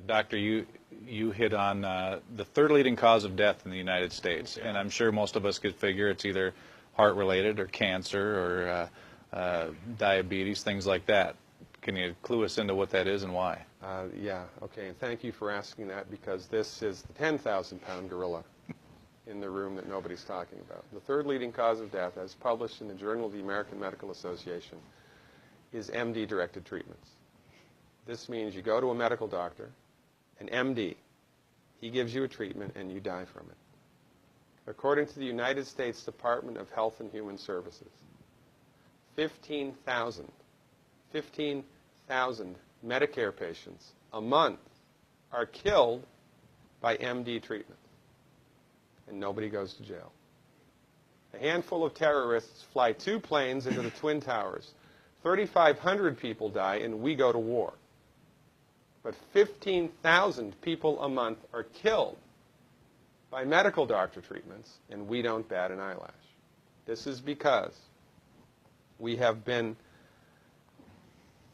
Doctor, you hit on the third leading cause of death in the United States, and I'm sure most of us could figure it's either heart-related or cancer or diabetes, things like that. Can you clue us into what that is and why? Yeah, okay, and thank you for asking that, because this is the 10,000-pound gorilla in the room that nobody's talking about. The third leading cause of death, as published in the Journal of the American Medical Association, is MD-directed treatments. This means you go to a medical doctor, an MD. He gives you a treatment and you die from it. According to the United States Department of Health and Human Services, 15,000 Medicare patients a month are killed by MD treatment, and nobody goes to jail. A handful of terrorists fly 2 planes into the Twin Towers. 3,500 people die, and we go to war. But 15,000 people a month are killed by medical doctor treatments, and we don't bat an eyelash. This is because we have been,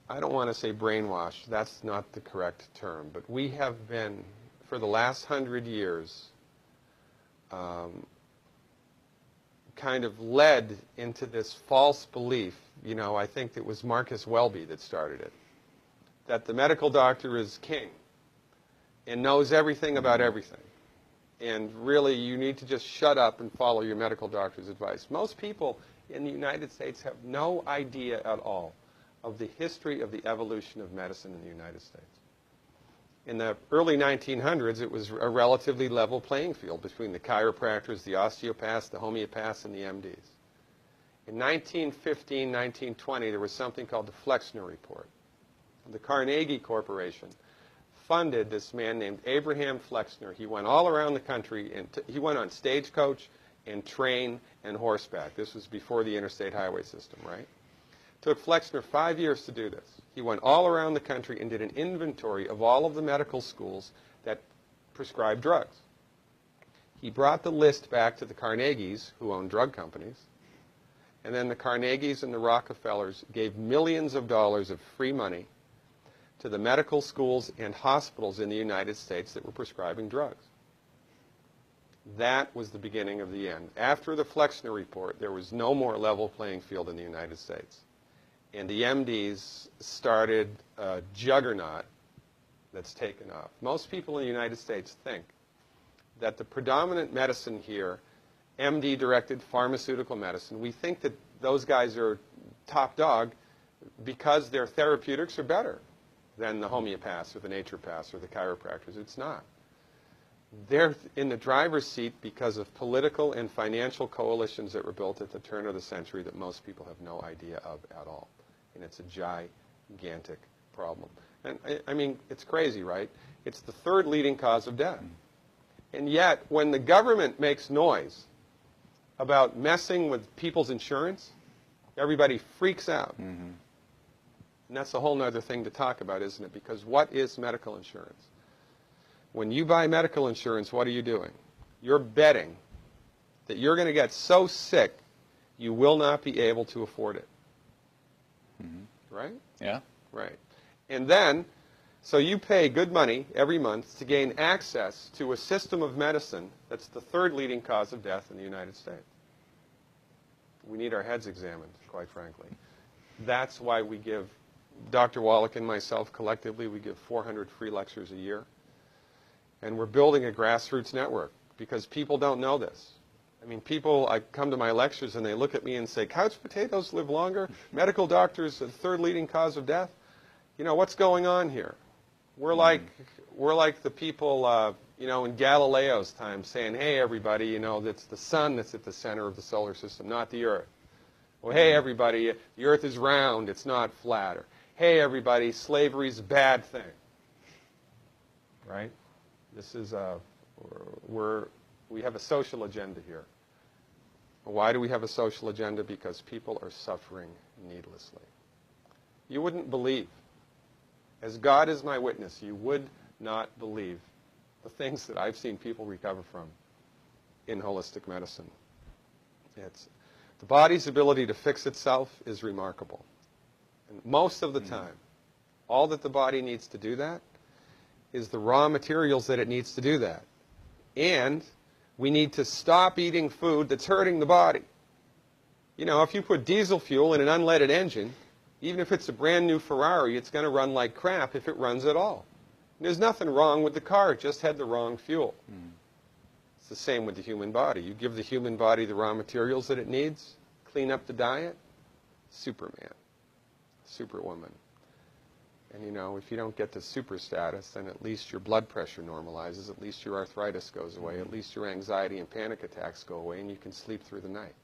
I don't want to say brainwashed, that's not the correct term, but we have been, for the last 100 years, kind of led into this false belief. You know, I think it was Marcus Welby that started it, that the medical doctor is king and knows everything about everything. And really, you need to just shut up and follow your medical doctor's advice. Most people in the United States have no idea at all of the history of the evolution of medicine in the United States. In the early 1900s, it was a relatively level playing field between the chiropractors, the osteopaths, the homeopaths, and the MDs. In 1915, 1920, there was something called the Flexner Report. The Carnegie Corporation funded this man named Abraham Flexner. He went all around the country, and he went on stagecoach and train and horseback. This was before the interstate highway system, right? It took Flexner 5 years to do this. He went all around the country and did an inventory of all of the medical schools that prescribed drugs. He brought the list back to the Carnegies, who owned drug companies, and then the Carnegies and the Rockefellers gave millions of dollars of free money to the medical schools and hospitals in the United States that were prescribing drugs. That was the beginning of the end. After the Flexner Report, there was no more level playing field in the United States. And the MDs started a juggernaut that's taken off. Most people in the United States think that the predominant medicine here, MD-directed pharmaceutical medicine, we think that those guys are top dog because their therapeutics are better than the homeopaths or the naturopaths or the chiropractors. It's not. They're in the driver's seat because of political and financial coalitions that were built at the turn of the century that most people have no idea of at all. And it's a gigantic problem. And I mean, it's crazy, right? It's the third leading cause of death. And yet, when the government makes noise about messing with people's insurance, everybody freaks out. Mm-hmm. And that's a whole other thing to talk about, isn't it? Because what is medical insurance? When you buy medical insurance, what are you doing? You're betting that you're going to get so sick you will not be able to afford it. Mm-hmm. Right? Yeah. Right. And then, so you pay good money every month to gain access to a system of medicine that's the third leading cause of death in the United States. We need our heads examined, quite frankly. That's why we give, Dr. Wallach and myself collectively, we give 400 free lectures a year. And we're building a grassroots network because people don't know this. I mean, people, I come to my lectures and they look at me and say, couch potatoes live longer? Medical doctors are the third leading cause of death? You know, what's going on here? We're like the people, you know, in Galileo's time saying, hey, everybody, you know, it's the sun that's at the center of the solar system, not the Earth. Well, hey, everybody, the Earth is round, it's not flat. Or, hey, everybody, slavery's a bad thing. Right? This is we have a social agenda here. Why do we have a social agenda? Because people are suffering needlessly. You wouldn't believe, as God is my witness, you would not believe the things that I've seen people recover from in holistic medicine. The body's ability to fix itself is remarkable. And most of the time, all that the body needs to do that is the raw materials that it needs to do that. And we need to stop eating food that's hurting the body. You know, if you put diesel fuel in an unleaded engine, even if it's a brand new Ferrari, it's going to run like crap if it runs at all. And there's nothing wrong with the car, it just had the wrong fuel. It's the same with the human body. You give the human body the raw materials that it needs, clean up the diet, Superman, Superwoman. And you know, if you don't get to super status, then at least your blood pressure normalizes, at least your arthritis goes away, at least your anxiety and panic attacks go away, and you can sleep through the night.